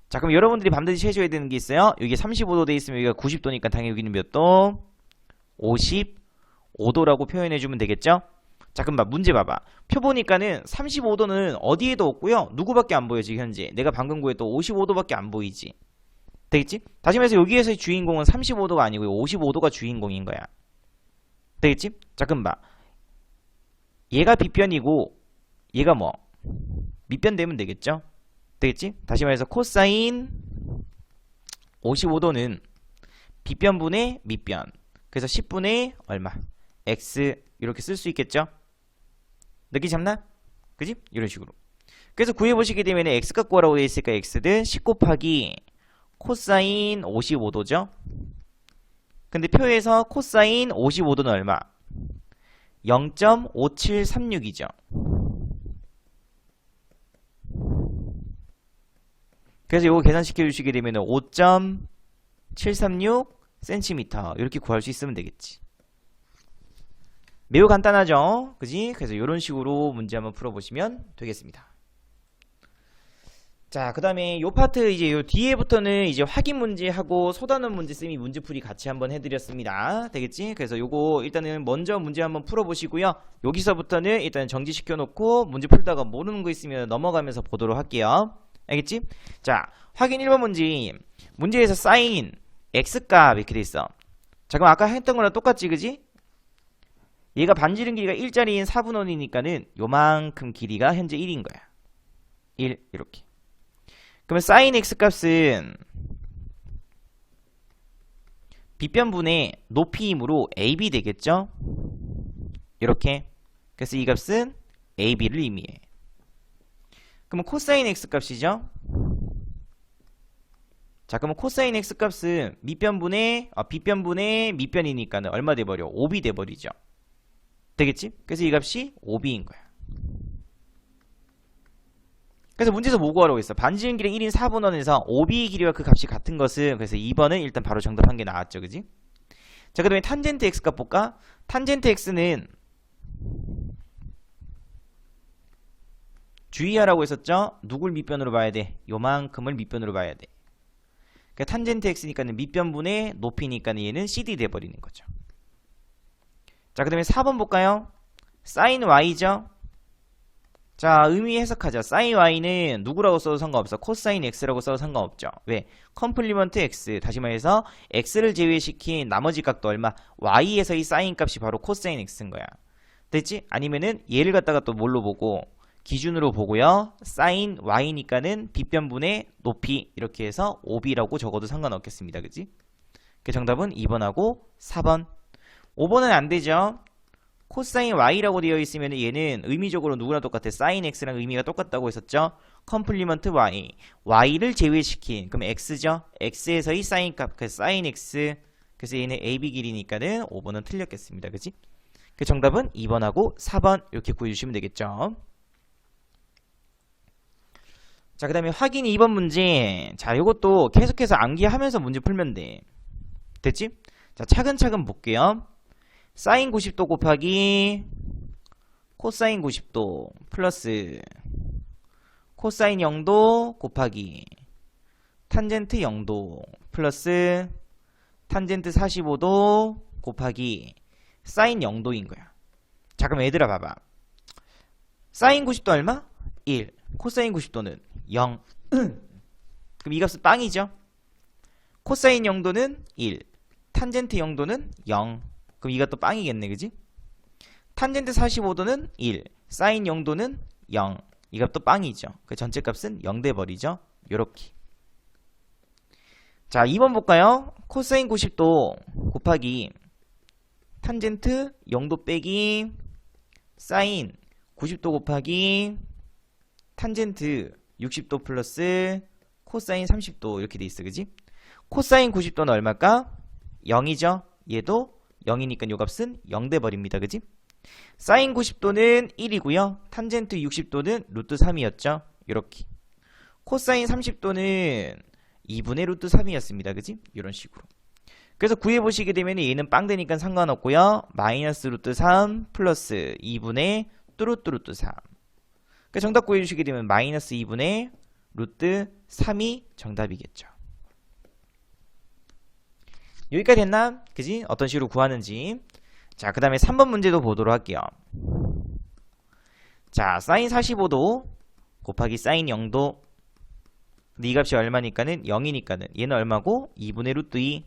자, 그럼 여러분들이 반드시 해줘야 되는 게 있어요. 여기 35도 돼 있으면 여기가 90도니까 당연히 여기는 몇 도? 55도라고 표현해주면 되겠죠? 자, 그럼 문제 봐봐. 표 보니까는 35도는 어디에도 없고요. 누구밖에 안 보여, 지금 현재. 내가 방금 구했던 55도밖에 안 보이지. 되겠지? 다시 말해서 여기에서의 주인공은 35도가 아니고 55도가 주인공인 거야. 되겠지? 자, 그럼 봐. 얘가 빗변이고 얘가 뭐? 밑변 되면 되겠죠? 되겠지? 다시 말해서 코사인 55도는 빗변분의 밑변. 그래서 10분의 얼마? x 이렇게 쓸 수 있겠죠? 느낌 잡나? 그지? 이런 식으로. 그래서 구해보시게 되면 x값 구하라고 되어 있으니까 x는 10 곱하기 코사인 55도죠? 근데 표에서 코사인 55도는 얼마? 0.5736이죠. 그래서 이거 계산시켜 주시게 되면 5.736cm 이렇게 구할 수 있으면 되겠지. 매우 간단하죠? 그지? 그래서 이런 식으로 문제 한번 풀어보시면 되겠습니다. 자, 그 다음에 요 파트 이제 요 뒤에부터는 이제 확인 문제하고 소단원 문제 쌤이 문제풀이 같이 한번 해드렸습니다. 되겠지? 그래서 요거 일단은 먼저 문제 한번 풀어보시고요. 여기서부터는 일단 정지시켜 놓고 문제 풀다가 모르는 거 있으면 넘어가면서 보도록 할게요. 알겠지? 자, 확인 1번 문제. 문제에서 사인 x값 이렇게 돼 있어. 자, 그럼 아까 했던 거랑 똑같지, 그지? 얘가 반지름 길이가 1짜리인 4분원이니까는 요만큼 길이가 현재 1인 거야. 1 이렇게. 그러면 sin x 값은 빗변분의 높이이므로 ab 되겠죠? 이렇게. 그래서 이 값은 ab를 의미해. 그러면 코사인 x 값이죠? 자, 그러면 코사인 x 값은 빗변분의 밑변이니까는 얼마 돼버려? 5b 돼버리죠. 되겠지? 그래서 이 값이 5b인 거야. 그래서 문제에서 뭐 구하라고 했어? 반지름 길이 1인 4분원에서 5b의 길이와 그 값이 같은 것은, 그래서 2번은 일단 바로 정답한 게 나왔죠. 그지? 자, 그 다음에 탄젠트 x 값 볼까? 탄젠트 x는 주의하라고 했었죠? 누굴 밑변으로 봐야 돼? 요만큼을 밑변으로 봐야 돼. 그러니까 탄젠트 x니까는 밑변분의 높이니까는 얘는 cd 돼버리는 거죠. 자, 그 다음에 4번 볼까요? sin y죠? 자, 의미 해석하자. sin y는 누구라고 써도 상관없어. 코사인 x라고 써도 상관없죠. 왜? 컴플리먼트 x. 다시 말해서 x를 제외시킨 나머지 값도 얼마? y에서의 sin 값이 바로 코사인 x인 거야. 됐지? 아니면은 얘를 갖다가 또 뭘로 보고? 기준으로 보고요. sin y니까는 빗변분의 높이 이렇게 해서 5b라고 적어도 상관없겠습니다. 그지? 그 정답은 2번하고 4번. 5번은 안 되죠. 코사인 y라고 되어 있으면 얘는 의미적으로 누구나 똑같아. sin x랑 의미가 똑같다고 했었죠. 컴플리먼트 y. y를 제외시킨 그럼 x죠. x에서의 sin 값. 그래서 sin x. 그래서 얘는 ab 길이니까는 5번은 틀렸겠습니다. 그지? 그 정답은 2번하고 4번 이렇게 구해주시면 되겠죠. 자, 그 다음에 확인 2번 문제. 자, 요것도 계속해서 암기하면서 문제 풀면 돼. 됐지? 자, 차근차근 볼게요. 사인 90도 곱하기 코사인 90도 플러스 코사인 0도 곱하기 탄젠트 0도 플러스 탄젠트 45도 곱하기 사인 0도인 거야. 자, 그럼 얘들아 봐봐. 사인 90도 얼마? 1. 코사인 90도는 0. 그럼 이 값은 빵이죠. 코사인 0도는 1. 탄젠트 0도는 0. 그럼 이 값도 빵이겠네. 그지? 탄젠트 45도는 1. 사인 0도는 0. 이 값도 빵이죠. 그 전체 값은 0 돼버리죠. 요렇게. 자, 2번 볼까요? 코사인 90도 곱하기 탄젠트 0도 빼기 사인 90도 곱하기 탄젠트 60도 플러스 코사인 30도 이렇게 돼 있어. 그지? 코사인 90도는 얼마일까? 0이죠. 얘도 0이니까 요 값은 0 돼버립니다. 그지? 사인 90도는 1이고요. 탄젠트 60도는 루트 3이었죠. 이렇게. 코사인 30도는 2분의 루트 3이었습니다. 그지? 이런 식으로. 그래서 구해보시게 되면 얘는 빵 되니까 상관없고요. 마이너스 루트 3 플러스 2분의 뚜루뚜 루트 3. 그러니까 정답 구해주시게 되면 마이너스 2분의 루트 3이 정답이겠죠. 여기까지 됐나? 그지? 어떤 식으로 구하는지. 자, 그 다음에 3번 문제도 보도록 할게요. 자, 사인 45도 곱하기 사인 0도. 근데 이 값이 얼마니까는 0이니까는 얘는 얼마고? 2분의 루트 2.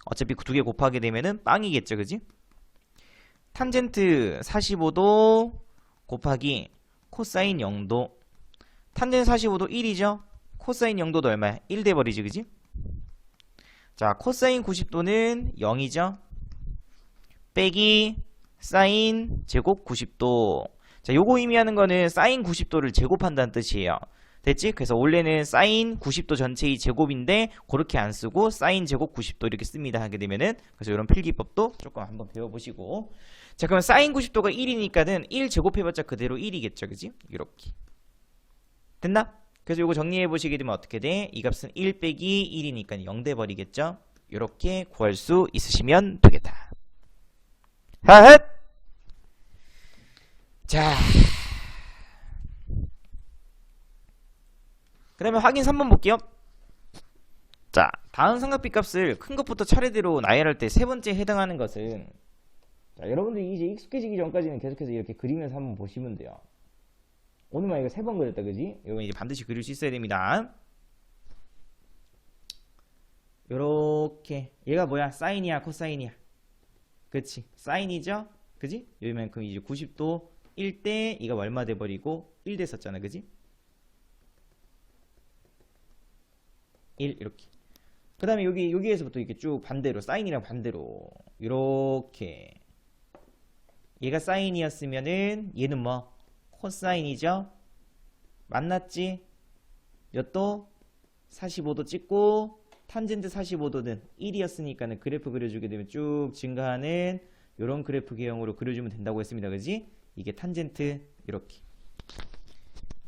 어차피 두 개 곱하게 되면은 빵이겠죠. 그지? 탄젠트 45도 곱하기 코사인 0도. 탄젠트 45도 1이죠? 코사인 0도도 얼마야? 1 돼버리지. 그지? 자, 코사인 90도는 0이죠? 빼기 사인 제곱 90도. 자, 요거 의미하는 거는 사인 90도를 제곱한다는 뜻이에요. 됐지? 그래서 원래는 사인 90도 전체의 제곱인데 그렇게 안 쓰고 사인 제곱 90도 이렇게 씁니다 하게 되면은. 그래서 이런 필기법도 조금 한번 배워보시고. 자, 그럼 사인 90도가 1이니까는 1 제곱해봤자 그대로 1이겠죠. 그지? 이렇게. 됐나? 그래서 요거 정리해보시게 되면 어떻게 돼? 이 값은 1 빼기 1이니까 0 돼버리겠죠? 이렇게 구할 수 있으시면 되겠다. 하헷! 자, 그 다음에 확인 3번 볼게요. 자, 다음 삼각비 값을 큰 것부터 차례대로 나열할 때 세 번째 해당하는 것은, 자, 여러분들이 이제 익숙해지기 전까지는 계속해서 이렇게 그리면서 한번 보시면 돼요. 오늘만 이거 3번 그렸다. 그지? 이거 이제 반드시 그릴 수 있어야 됩니다. 요렇게. 얘가 뭐야? 사인이야? 코사인이야? 그치? 사인이죠? 그지? 여기만큼 이제 90도 1대 이가 얼마 돼버리고 1 됐었잖아. 그지? 1 이렇게. 그 다음에 여기에서부터 이렇게 쭉 반대로 사인이랑 반대로 이렇게. 얘가 사인이었으면은 얘는 뭐? 코사인이죠? 만났지? 이것도 45도 찍고 탄젠트 45도는 1이었으니까는 그래프 그려주게 되면 쭉 증가하는 요런 그래프 개형으로 그려주면 된다고 했습니다. 그지? 이게 탄젠트 이렇게.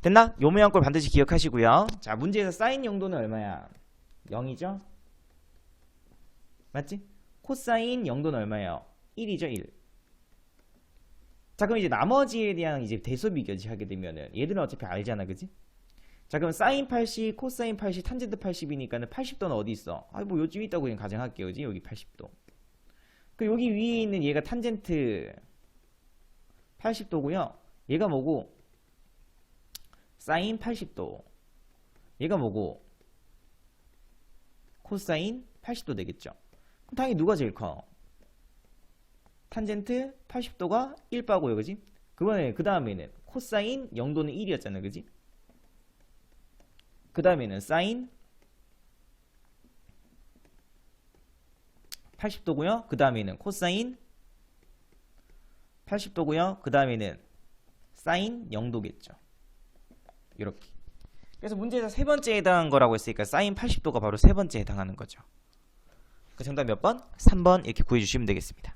됐나? 요 모양 걸 반드시 기억하시고요. 자, 문제에서 사인 영도는 얼마야? 0이죠? 맞지? 코사인 영도는 얼마예요? 1이죠, 1. 자, 그럼 이제 나머지에 대한 이제 대소 비교지 하게 되면은 얘들은 어차피 알잖아, 그지? 자, 그럼 사인 80, 코사인 80, 탄젠트 80이니까는 80도는 어디 있어? 아, 뭐 요쯤 있다고 그냥 가정할게요, 그지? 여기 80도. 그 여기 위에 있는 얘가 탄젠트 80도고요. 얘가 뭐고? 사인 80도. 얘가 뭐고? 코사인 80도 되겠죠. 그럼 당연히 누가 제일 커? 탄젠트 80도가 1바고요, 그지? 그 다음에는 코사인 0도는 1이었잖아, 그지? 그 다음에는 사인 80도고요. 그 다음에는 코사인 80도고요. 그 다음에는 사인 0도겠죠. 이렇게. 그래서 문제에서 세 번째에 해당한 거라고 했으니까 사인 80도가 바로 세 번째에 해당하는 거죠. 그 정답 몇 번? 3번 이렇게 구해주시면 되겠습니다.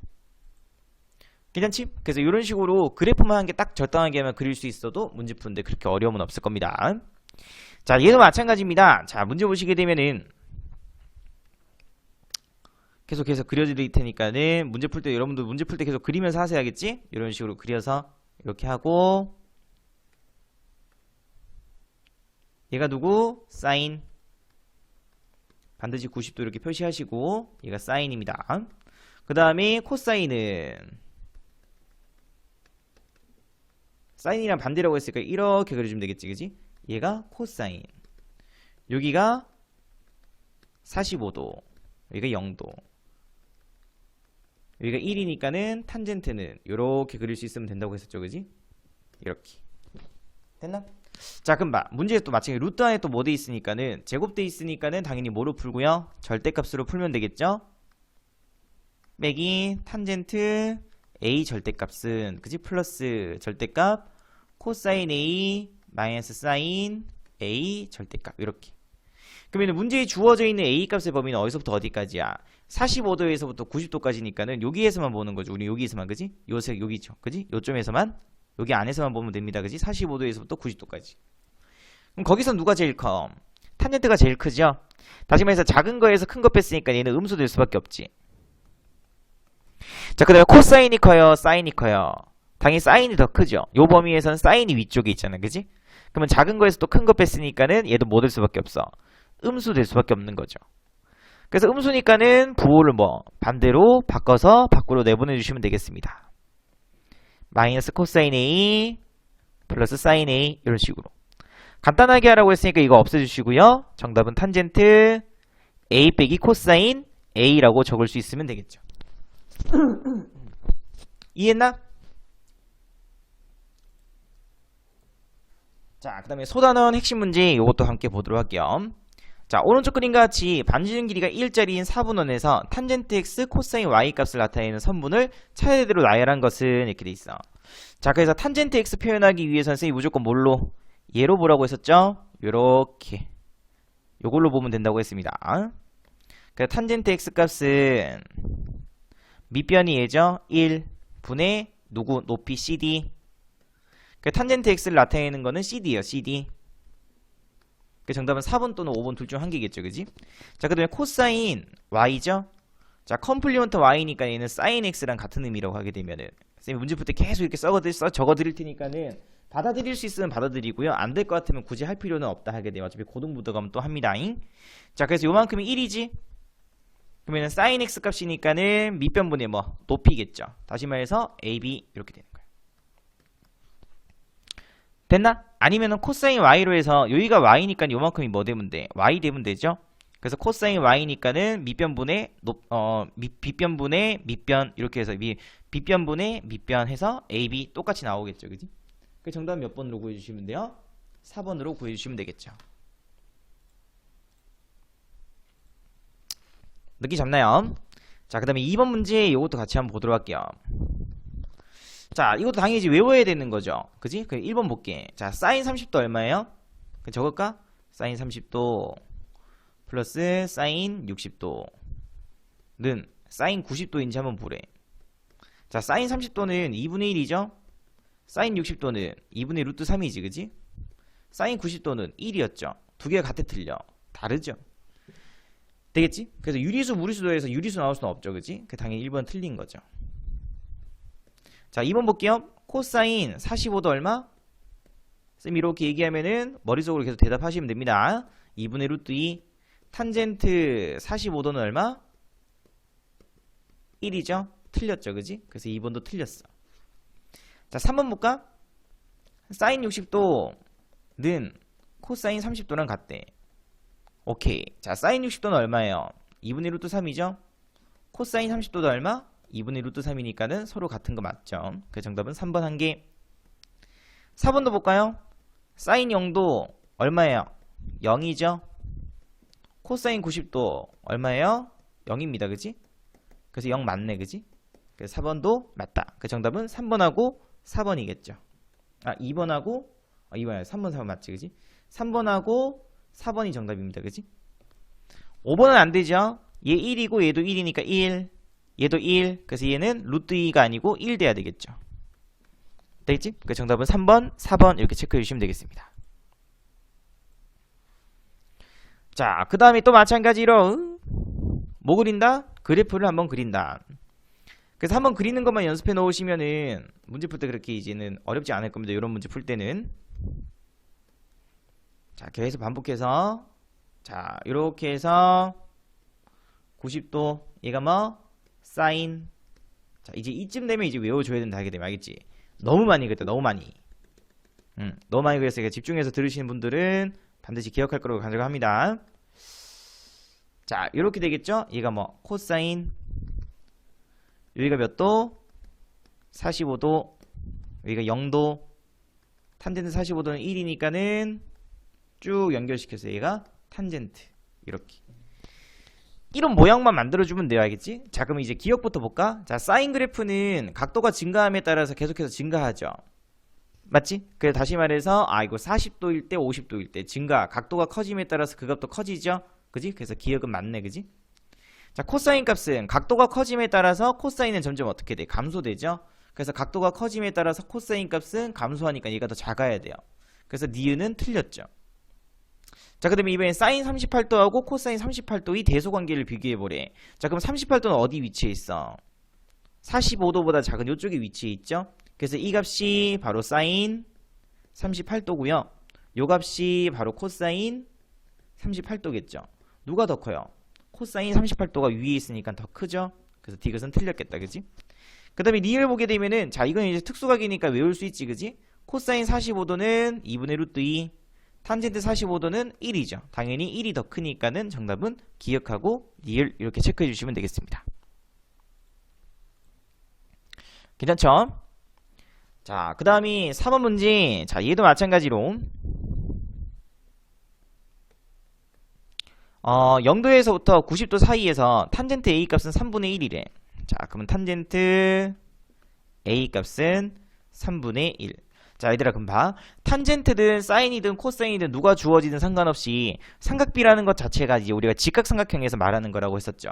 괜찮지? 그래서 이런 식으로 그래프만 한 개 딱 적당하게 하면 그릴 수 있어도 문제 푸는데 그렇게 어려움은 없을 겁니다. 자, 얘도 마찬가지입니다. 자, 문제 보시게 되면은 계속해서 그려드릴 테니까는 문제 풀 때 여러분들 문제 풀 때 계속 그리면서 하셔야겠지? 이런 식으로 그려서 이렇게 하고 얘가 누구? 사인 반드시 90도 이렇게 표시하시고 얘가 사인입니다. 그 다음에 코사인은 사인이랑 반대라고 했으니까 이렇게 그려주면 되겠지, 그지? 얘가 코사인 여기가 45도 여기가 0도 여기가 1이니까는 탄젠트는 이렇게 그릴 수 있으면 된다고 했었죠, 그지? 이렇게 됐나? 자, 그럼 문제에서 또 마찬가지 루트 안에 또 뭐 돼 있으니까는 제곱돼 있으니까는 당연히 뭐로 풀고요? 절대값으로 풀면 되겠죠? 빼기 탄젠트 a 절대값은 그지? 플러스 절대값 코사인 a 마이너스 사인 a 절대값 이렇게. 그러면 문제에 주어져 있는 a 값의 범위는 어디서부터 어디까지야? 45도에서부터 90도까지니까는 여기에서만 보는 거죠. 우리 여기에서만, 그지? 요색 여기죠, 그지? 요점에서만 여기 안에서만 보면 됩니다, 그지? 45도에서부터 90도까지. 그럼 거기서 누가 제일 커? 탄젠트가 제일 크죠? 다시 말해서 작은 거에서 큰 거 뺐으니까 얘는 음수 될 수밖에 없지. 자, 그 다음에 코사인이 커요? 사인이 커요? 당연히 사인이 더 크죠. 요 범위에서는 사인이 위쪽에 있잖아, 그지? 그러면 작은 거에서 또 큰 거 뺐으니까는 얘도 뭐 될 수밖에 없어? 음수 될 수밖에 없는 거죠. 그래서 음수니까는 부호를 뭐 반대로 바꿔서 밖으로 내보내 주시면 되겠습니다. 마이너스 코사인 A 플러스 사인 A 이런 식으로 간단하게 하라고 했으니까 이거 없애주시고요. 정답은 탄젠트 A 빼기 코사인 A라고 적을 수 있으면 되겠죠. 이해했나? 자, 그 다음에 소단원 핵심 문제 이것도 함께 보도록 할게요. 자, 오른쪽 그림과 같이 반지름 길이가 1짜리인 4분원에서 탄젠트 x 코사인 y 값을 나타내는 선분을 차례대로 나열한 것은 이렇게 돼 있어. 자, 그래서 탄젠트 x 표현하기 위해서는 선생님이 무조건 뭘로? 얘로 보라고 했었죠? 요렇게 요걸로 보면 된다고 했습니다. 그래서 탄젠트 x 값은 밑변이 얘죠? 1분의 누구? 높이 cd. 그 탄젠트 x를 나타내는 거는 cd예요, cd. 그 정답은 4번 또는 5번 둘 중 한 개겠죠, 그지? 자, 그 다음에 코사인 y죠? 자, 컴플리먼트 y니까 얘는 사인 x랑 같은 의미라고 하게 되면은 선생님 문제 풀 때 계속 이렇게 적어 드릴 테니까는 받아들일 수 있으면 받아들이고요. 안 될 것 같으면 굳이 할 필요는 없다 하게 되면 어차피 고등부등하면 또 합니다잉. 자, 그래서 요만큼이 1이지? 그러면은 사인 x 값이니까는 밑변분의 뭐 높이겠죠. 다시 말해서 ab 이렇게 되는 거예요. 됐나? 아니면은 코사인 y로 해서 여기가 y니까 요만큼이 뭐 되면 돼? y 되면 되죠? 그래서 코사인 y니까는 밑변분의 빗변분의 밑변 이렇게 해서 빗변분의 밑변 해서 ab 똑같이 나오겠죠, 그지? 그 정답 몇 번으로 구해주시면 돼요? 4번으로 구해주시면 되겠죠. 느낌 잡나요? 자, 그 다음에 2번 문제 이것도 같이 한번 보도록 할게요. 자, 이것도 당연히 이제 외워야 되는 거죠, 그지? 그 1번 볼게. 자, 사인 30도 얼마예요? 적을까? 사인 30도 플러스 사인 60도는 사인 90도인지 한번 보래. 자, 사인 30도는 2분의 1이죠? 사인 60도는 2분의 루트 3이지, 그지? 사인 90도는 1이었죠? 두 개가 같아 틀려? 다르죠? 되겠지? 그래서 유리수, 무리수 더해서 유리수 나올 수는 없죠, 그지? 그 당연히 1번 틀린 거죠. 자, 2번 볼게요. 코사인 45도 얼마? 쌤 이렇게 얘기하면은 머릿속으로 계속 대답하시면 됩니다. 2분의 루트 2. 탄젠트 45도는 얼마? 1이죠? 틀렸죠, 그지? 그래서 2번도 틀렸어. 자, 3번 볼까? 사인 60도는 코사인 30도랑 같대. 오케이. 자, 사인 60도는 얼마예요? 2분의 루트 3이죠? 코사인 30도도 얼마? 2분의 루트 3이니까는 서로 같은 거 맞죠? 그 정답은 3번 한 개. 4번도 볼까요? 사인 0도 얼마예요? 0이죠? 코사인 90도 얼마예요? 0입니다. 그지? 그래서 0 맞네. 그지? 그래서 4번도 맞다. 그 정답은 3번하고 4번이겠죠. 아, 2번하고 2번 아니라 3번 4번 맞지? 그지? 3번하고 4번이 정답입니다. 그지? 5번은 안 되죠? 얘 1이고 얘도 1이니까 1. 얘도 1. 그래서 얘는 루트 2가 아니고 1 돼야 되겠죠. 되겠지? 그 정답은 3번, 4번 이렇게 체크해 주시면 되겠습니다. 자, 그 다음에 또 마찬가지로 뭐 그린다? 그래프를 한번 그린다. 그래서 한번 그리는 것만 연습해 놓으시면은 문제 풀 때 그렇게 이제는 어렵지 않을 겁니다. 이런 문제 풀 때는. 자, 계속 반복해서 자, 이렇게 해서 90도 얘가 뭐? 사인. 자, 이제 이쯤 되면 이제 외워줘야 된다 하게 되면 알겠지? 너무 많이 그랬다. 너무 많이. 너무 많이 그랬으니까 집중해서 들으시는 분들은 반드시 기억할 거라고 가정합니다. 자, 이렇게 되겠죠? 얘가 뭐? 코사인. 여기가 몇 도? 45도. 여기가 0도. 탄젠트 45도는 1이니까는 쭉 연결시켜서 얘가 탄젠트. 이렇게. 이런 모양만 만들어주면 돼요. 알겠지? 자, 그럼 이제 기억부터 볼까? 자, 사인 그래프는 각도가 증가함에 따라서 계속해서 증가하죠. 맞지? 그래서 다시 말해서 이거 40도일 때 50도일 때 증가, 각도가 커짐에 따라서 그 값도 커지죠. 그지? 그래서 기억은 맞네. 그지? 자, 코사인 값은 각도가 커짐에 따라서 코사인은 점점 어떻게 돼? 감소되죠. 그래서 각도가 커짐에 따라서 코사인 값은 감소하니까 얘가 더 작아야 돼요. 그래서 니은은 틀렸죠. 자, 그 다음에 이번엔 사인 38도하고 코사인 38도의 대소관계를 비교해보래. 자, 그럼 38도는 어디 위치해 있어? 45도보다 작은 이쪽에 위치해 있죠? 그래서 이 값이 바로 사인 38도고요. 요 값이 바로 코사인 38도겠죠. 누가 더 커요? 코사인 38도가 위에 있으니까 더 크죠? 그래서 디귿은 틀렸겠다. 그지? 그 다음에 니을 보게 되면은 자, 이건 이제 특수각이니까 외울 수 있지. 그지? 코사인 45도는 2분의 루트 2, 탄젠트 45도는 1이죠. 당연히 1이 더 크니까는 정답은 기억하고 니을 이렇게 체크해 주시면 되겠습니다. 괜찮죠? 자, 그 다음이 4번 문제. 자, 얘도 마찬가지로 0도에서부터 90도 사이에서 탄젠트 A 값은 3분의 1이래. 자, 그러면 탄젠트 A 값은 3분의 1. 자, 얘들아, 그럼 봐. 탄젠트든 사인이든 코사인이든 누가 주어지든 상관없이 삼각비라는 것 자체가 이제 우리가 직각삼각형에서 말하는 거라고 했었죠.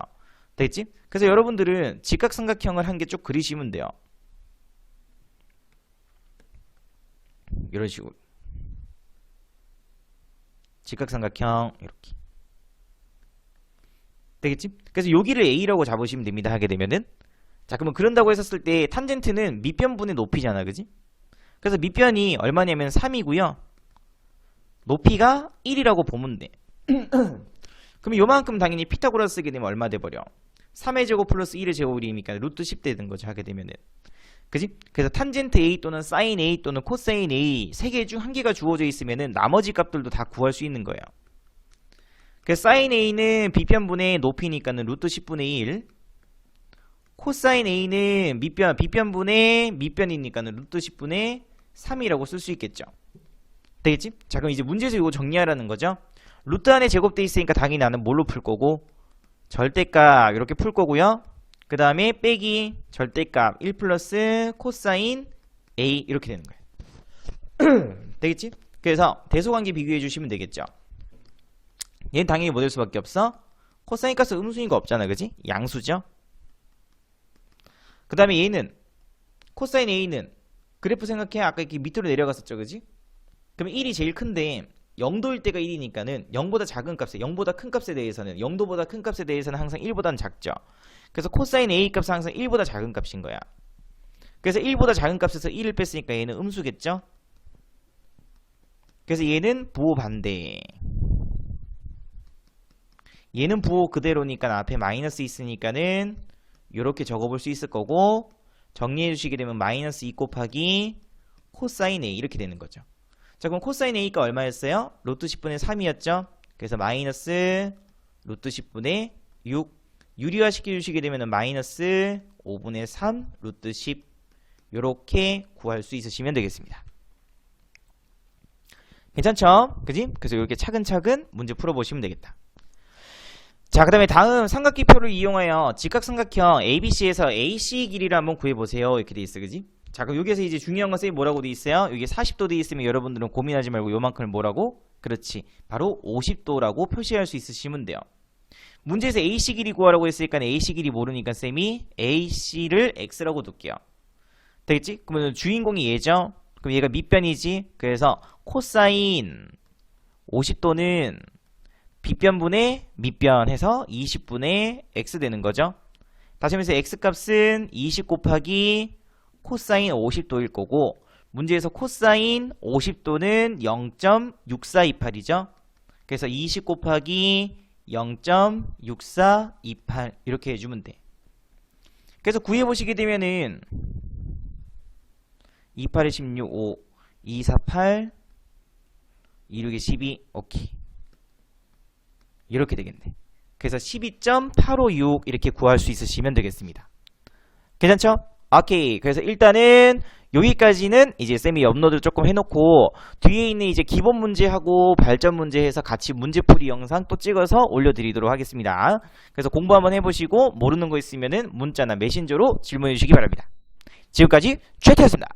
되겠지? 그래서 여러분들은 직각삼각형을 한 개 쭉 그리시면 돼요. 이런 식으로. 직각삼각형 이렇게. 되겠지? 그래서 여기를 A라고 잡으시면 됩니다. 하게 되면은. 자, 그러면 그런다고 했었을 때 탄젠트는 밑변분의 높이잖아. 그지? 그래서 밑변이 얼마냐면 3이고요. 높이가 1이라고 보면 돼. 그럼 요만큼 당연히 피타고라스 쓰게 되면 얼마 돼버려? 3의 제곱 플러스 1의 제곱이니까 루트 10 되는 거죠. 하게 되면은. 그지? 그래서 탄젠트 A 또는 사인 A 또는 코사인 A 세 개 중 한 개가 주어져 있으면은 나머지 값들도 다 구할 수 있는 거예요. 그래서 사인 A는 비변분의 높이니까는 루트 10분의 1. 코사인 A는 빗변분의 밑변이니까는 루트 10분의 3이라고 쓸 수 있겠죠. 되겠지? 자, 그럼 이제 문제에서 이거 정리하라는 거죠. 루트 안에 제곱돼 있으니까 당연히 나는 뭘로 풀 거고 절대값 이렇게 풀 거고요. 그 다음에 빼기 절대값 1 플러스 코사인 A 이렇게 되는 거예요. 되겠지? 그래서 대소관계 비교해 주시면 되겠죠. 얘는 당연히 뭐 될 수밖에 없어? 코사인 값은 음수인 거 없잖아, 그지? 양수죠? 그 다음에 얘는 코사인 A는 그래프 생각해. 아까 이렇게 밑으로 내려갔었죠, 그지? 그러면 1이 제일 큰데 0도일 때가 1이니까는 0보다 작은 값에 0보다 큰 값에 대해서는 0도보다 큰 값에 대해서는 항상 1보다는 작죠. 그래서 코사인 A 값은 항상 1보다 작은 값인 거야. 그래서 1보다 작은 값에서 1을 뺐으니까 얘는 음수겠죠? 그래서 얘는 부호 반대. 얘는 부호 그대로니까 앞에 마이너스 있으니까는 이렇게 적어볼 수 있을 거고, 정리해 주시게 되면 마이너스 2 곱하기 코사인 A 이렇게 되는 거죠. 자, 그럼 코사인 A가 얼마였어요? 로트 10분의 3이었죠? 그래서 마이너스 로트 10분의 6 유리화 시켜주시게 되면 마이너스 5분의 3 루트 10 요렇게 구할 수 있으시면 되겠습니다. 괜찮죠? 그지? 그래서 이렇게 차근차근 문제 풀어보시면 되겠다. 자, 그 다음에 다음 삼각기표를 이용하여 직각삼각형 ABC에서 AC 길이를 한번 구해보세요. 이렇게 돼 있어, 그지? 자, 그럼 여기서 이제 중요한 건 쌤이 뭐라고 돼 있어요? 여기 40도 돼 있으면 여러분들은 고민하지 말고 요만큼을 뭐라고? 그렇지, 바로 50도라고 표시할 수 있으시면 돼요. 문제에서 AC 길이 구하라고 했으니까 AC 길이 모르니까 쌤이 AC를 X라고 둘게요. 되겠지? 그러면 주인공이 얘죠? 그럼 얘가 밑변이지? 그래서 코사인 50도는 빗변분의 밑변 해서 20분의 X 되는 거죠. 다시 하면서 X값은 20 곱하기 코사인 50도일 거고, 문제에서 코사인 50도는 0.6428이죠. 그래서 20 곱하기 0.6428 이렇게 해주면 돼. 그래서 구해보시게 되면은 28에 16, 5, 2, 4, 8, 26에 12, 오케이. 이렇게 되겠네. 그래서 12.856 이렇게 구할 수 있으시면 되겠습니다. 괜찮죠? 오케이. 그래서 일단은 여기까지는 이제 쌤이 업로드 조금 해놓고 뒤에 있는 이제 기본 문제하고 발전 문제 해서 같이 문제풀이 영상 또 찍어서 올려드리도록 하겠습니다. 그래서 공부 한번 해보시고 모르는 거 있으면은 문자나 메신저로 질문해 주시기 바랍니다. 지금까지 최태였습니다.